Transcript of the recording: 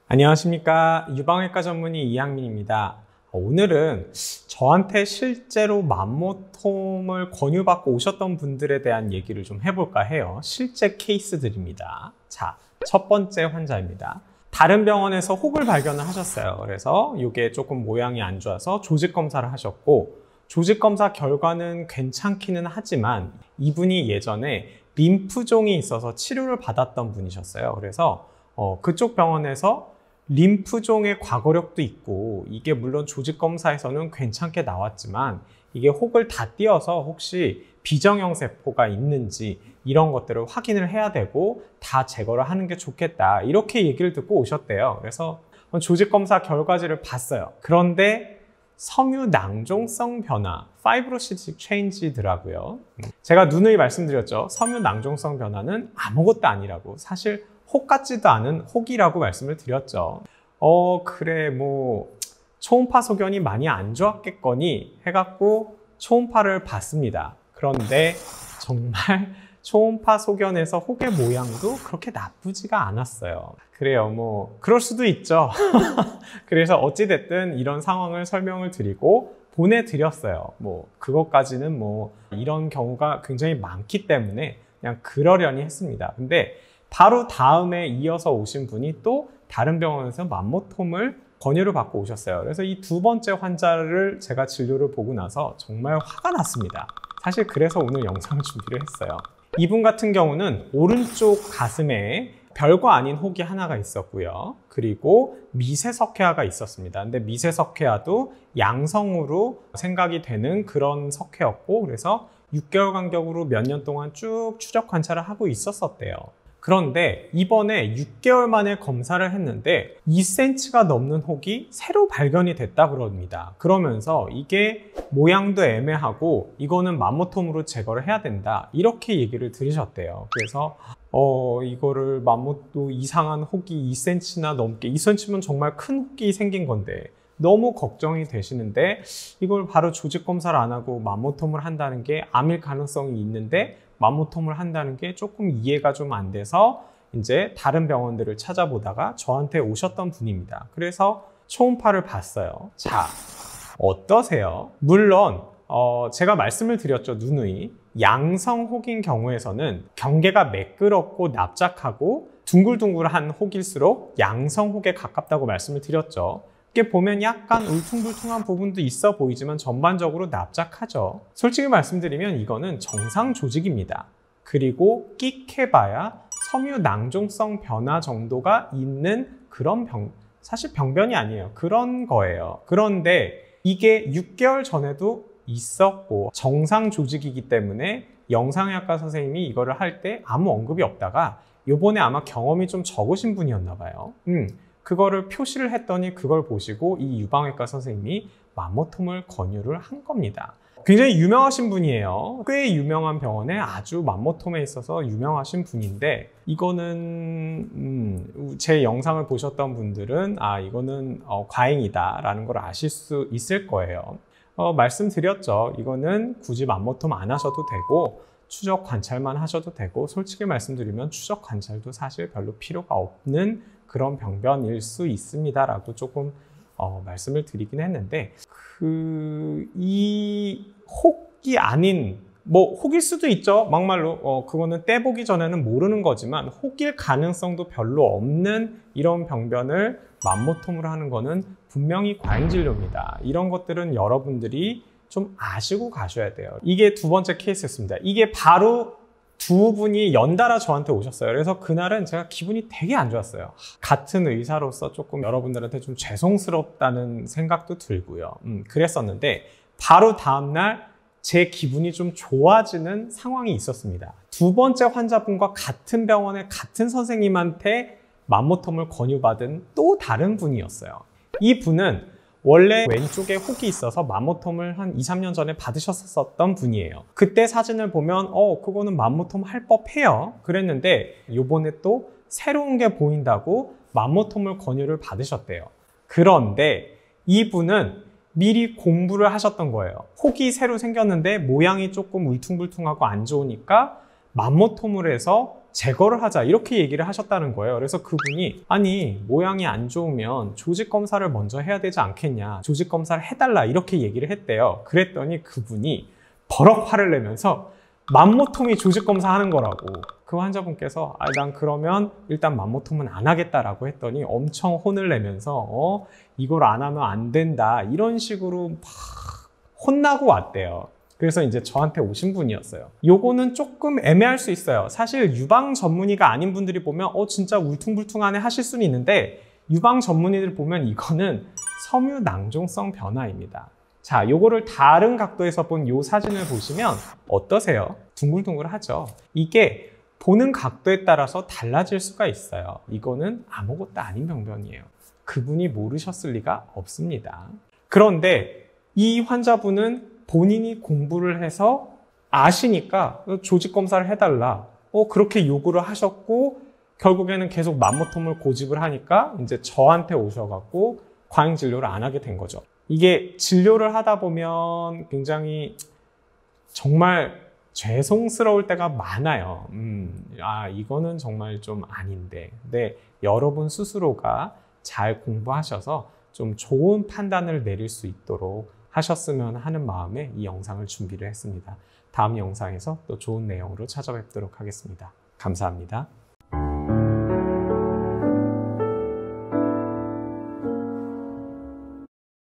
안녕하십니까. 유방외과 전문의 이양민입니다. 오늘은 저한테 실제로 맘모톰을 권유받고 오셨던 분들에 대한 얘기를 좀 해볼까 해요. 실제 케이스들입니다. 자, 첫 번째 환자입니다. 다른 병원에서 혹을 발견을 하셨어요. 그래서 이게 조금 모양이 안 좋아서 조직 검사를 하셨고, 조직 검사 결과는 괜찮기는 하지만 이분이 예전에 림프종이 있어서 치료를 받았던 분이셨어요. 그래서 그쪽 병원에서 림프종의 과거력도 있고, 이게 물론 조직 검사에서는 괜찮게 나왔지만 이게 혹을 다 띄어서 혹시 비정형 세포가 있는지 이런 것들을 확인을 해야 되고 다 제거를 하는 게 좋겠다, 이렇게 얘기를 듣고 오셨대요. 그래서 조직 검사 결과지를 봤어요. 그런데 섬유 낭종성 변화, 파이브로시틱 체인지더라고요. 제가 누누이 말씀드렸죠. 섬유 낭종성 변화는 아무것도 아니라고, 사실 혹 같지도 않은 혹이라고 말씀을 드렸죠. 그래, 초음파 소견이 많이 안 좋았겠거니 해갖고 초음파를 봤습니다. 그런데 정말 초음파 소견에서 혹의 모양도 그렇게 나쁘지가 않았어요. 그래요, 그럴 수도 있죠. 그래서 어찌됐든 이런 상황을 설명을 드리고 보내드렸어요. 그것까지는 이런 경우가 굉장히 많기 때문에 그냥 그러려니 했습니다. 근데 바로 다음에 이어서 오신 분이 또 다른 병원에서 맘모톰을 권유를 받고 오셨어요. 그래서 이 두 번째 환자를 제가 진료를 보고 나서 정말 화가 났습니다. 사실 그래서 오늘 영상을 준비를 했어요. 이분 같은 경우는 오른쪽 가슴에 별거 아닌 혹이 하나가 있었고요. 그리고 미세석회화가 있었습니다. 근데 미세석회화도 양성으로 생각이 되는 그런 석회였고, 그래서 6개월 간격으로 몇 년 동안 쭉 추적 관찰을 하고 있었대요. 그런데 이번에 6개월 만에 검사를 했는데 2cm가 넘는 혹이 새로 발견이 됐다 그럽니다. 그러면서 이게 모양도 애매하고 이거는 맘모톰으로 제거를 해야 된다, 이렇게 얘기를 들으셨대요. 그래서 이거를 맘모또 이상한 혹이 2cm나 넘게, 2cm면 정말 큰 혹이 생긴 건데 너무 걱정이 되시는데, 이걸 바로 조직 검사를 안 하고 맘모톰을 한다는 게 암일 가능성이 있는데 맘모톰을 한다는 게 조금 이해가 좀 안 돼서 이제 다른 병원들을 찾아보다가 저한테 오셨던 분입니다. 그래서 초음파를 봤어요. 자, 어떠세요? 물론 제가 말씀을 드렸죠, 누누이. 양성 혹인 경우에서는 경계가 매끄럽고 납작하고 둥글둥글한 혹일수록 양성 혹에 가깝다고 말씀을 드렸죠. 이렇게 보면 약간 울퉁불퉁한 부분도 있어 보이지만 전반적으로 납작하죠. 솔직히 말씀드리면 이거는 정상 조직입니다. 그리고 끽해봐야 섬유 낭종성 변화 정도가 있는 그런 사실 병변이 아니에요. 그런 거예요. 그런데 이게 6개월 전에도 있었고 정상 조직이기 때문에 영상의학과 선생님이 이거를 할 때 아무 언급이 없다가 요번에 아마 경험이 좀 적으신 분이었나 봐요. 그거를 표시를 했더니 그걸 보시고 이 유방외과 선생님이 맘모톰을 권유를 한 겁니다. 굉장히 유명하신 분이에요. 꽤 유명한 병원에 아주 맘모톰에 있어서 유명하신 분인데, 이거는 제 영상을 보셨던 분들은 이거는 과잉이다 라는 걸 아실 수 있을 거예요. 말씀드렸죠. 이거는 굳이 맘모톰 안 하셔도 되고 추적 관찰만 하셔도 되고, 솔직히 말씀드리면 추적 관찰도 사실 별로 필요가 없는 그런 병변일 수 있습니다 라고 조금 말씀을 드리긴 했는데, 이 혹이 아닌, 혹일 수도 있죠. 막말로 그거는 떼보기 전에는 모르는 거지만 혹일 가능성도 별로 없는 이런 병변을 맘모톰으로 하는 거는 분명히 과잉 진료입니다. 이런 것들은 여러분들이 좀 아시고 가셔야 돼요. 이게 두 번째 케이스였습니다. 이게 바로 두 분이 연달아 저한테 오셨어요. 그래서 그날은 제가 기분이 되게 안 좋았어요. 같은 의사로서 조금 여러분들한테 좀 죄송스럽다는 생각도 들고요. 그랬었는데 바로 다음날 제 기분이 좀 좋아지는 상황이 있었습니다. 두 번째 환자분과 같은 병원의 같은 선생님한테 맘모톰을 권유받은 또 다른 분이었어요. 이 분은 원래 왼쪽에 혹이 있어서 맘모톰을 한 2, 3년 전에 받으셨었던 분이에요. 그때 사진을 보면 그거는 맘모톰 할 법해요. 그랬는데 요번에 또 새로운 게 보인다고 맘모톰을 권유를 받으셨대요. 그런데 이분은 미리 공부를 하셨던 거예요. 혹이 새로 생겼는데 모양이 조금 울퉁불퉁하고 안 좋으니까 맘모톰을 해서 제거를 하자 이렇게 얘기를 하셨다는 거예요. 그래서 그분이 아니 모양이 안 좋으면 조직 검사를 먼저 해야 되지 않겠냐, 조직 검사를 해달라 이렇게 얘기를 했대요. 그랬더니 그분이 버럭 화를 내면서 만모톰이 조직 검사하는 거라고. 그 환자분께서 난 그러면 일단 만모톰은 안 하겠다라고 했더니 엄청 혼을 내면서 이걸 안 하면 안 된다 이런 식으로 막 혼나고 왔대요. 그래서 이제 저한테 오신 분이었어요. 요거는 조금 애매할 수 있어요. 사실 유방 전문의가 아닌 분들이 보면 진짜 울퉁불퉁하네 하실 수는 있는데, 유방 전문의들 보면 이거는 섬유낭종성 변화입니다. 자, 요거를 다른 각도에서 본 요 사진을 보시면 어떠세요? 둥글둥글하죠? 이게 보는 각도에 따라서 달라질 수가 있어요. 이거는 아무것도 아닌 병변이에요. 그분이 모르셨을 리가 없습니다. 그런데 이 환자분은 본인이 공부를 해서 아시니까 조직 검사를 해달라. 그렇게 요구를 하셨고, 결국에는 계속 만모톰을 고집을 하니까 이제 저한테 오셔갖고 과잉 진료를 안 하게 된 거죠. 이게 진료를 하다 보면 굉장히 정말 죄송스러울 때가 많아요. 이거는 정말 좀 아닌데. 근데 여러분 스스로가 잘 공부하셔서 좀 좋은 판단을 내릴 수 있도록 하셨으면 하는 마음에 이 영상을 준비를 했습니다. 다음 영상에서 또 좋은 내용으로 찾아뵙도록 하겠습니다. 감사합니다.